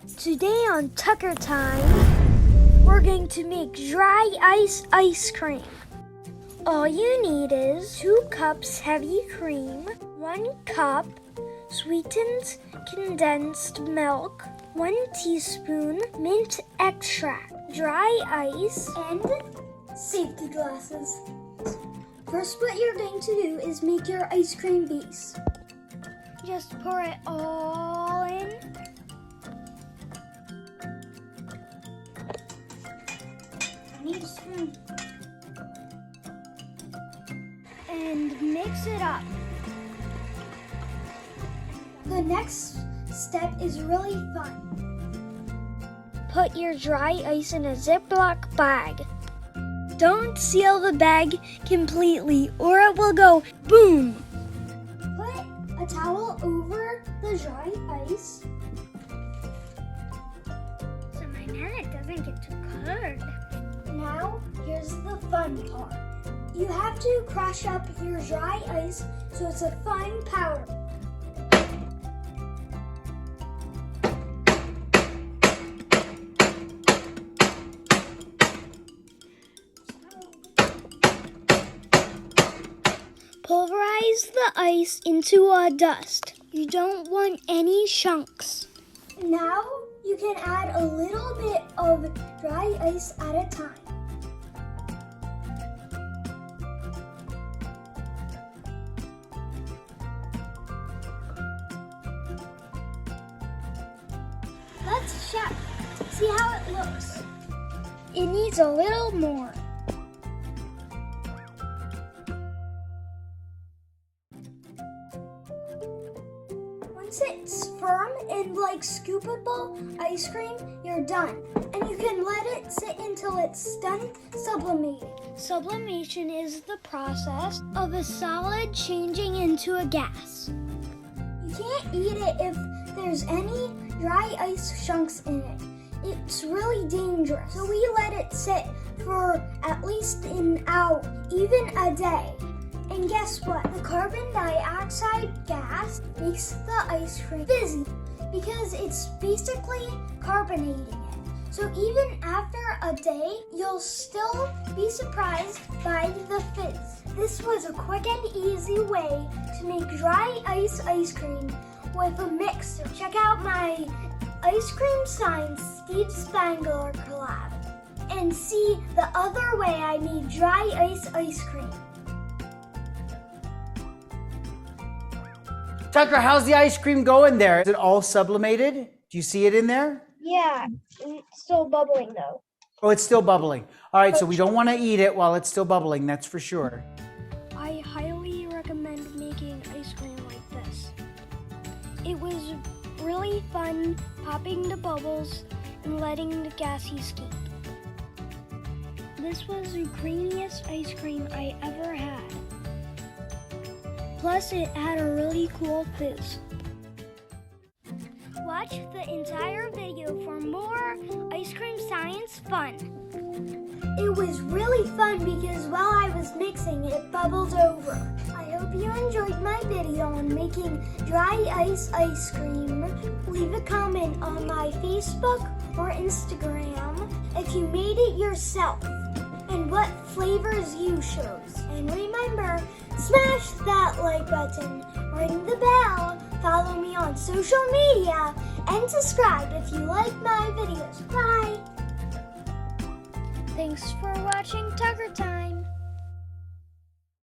Today on Tucker Time, we're going to make dry ice cream. All you need is 2 cups heavy cream, 1 cup sweetened condensed milk, 1 teaspoon mint extract, dry ice, and safety glasses. First, what you're going to do is make your ice cream base. Just pour it all in. I need a spoon. And mix it up. The next step is really fun. Put your dry ice in a Ziploc bag. Don't seal the bag completely or it will go boom. Put a towel over the dry ice so my net doesn't get too cold. Now, here's the fun part. You have to crush up your dry ice so it's a fine powder. Pulverize the ice into a dust. You don't want any chunks. Now you can add a little bit of dry ice at a time. Let's check. See how it looks. It needs a little more. Once it's firm and like scoopable ice cream, you're done. And you can let it sit until it's done sublimating. Sublimation is the process of a solid changing into a gas. You can't eat it if there's any dry ice chunks in it. It's really dangerous. So we let it sit for at least an hour, even a day. And guess what? The carbon dioxide gas makes the ice cream fizzy because it's basically carbonating it. So even after a day, you'll still be surprised by the fizz. This was a quick and easy way to make dry ice cream with a mixer. Check out my Ice Cream Science Steve Spangler collab and see the other way I made dry ice cream. Tucker, how's the ice cream going there? Is it all sublimated? Do you see it in there? Yeah, it's still bubbling though. Oh, it's still bubbling. All right, so we don't want to eat it while it's still bubbling, that's for sure. I highly recommend making ice cream like this. It was really fun popping the bubbles and letting the gas escape. This was the creamiest ice cream I ever had. Plus, it had a really cool fizz. Watch the entire video for more ice cream science fun. It was really fun because while I was mixing, it bubbled over. I hope you enjoyed my video on making dry ice cream. Leave a comment on my Facebook or Instagram if you made it yourself and what flavors you chose. And remember, smash that like button, ring the bell, follow me on social media, and subscribe if you like my videos. Bye! Thanks for watching Tucker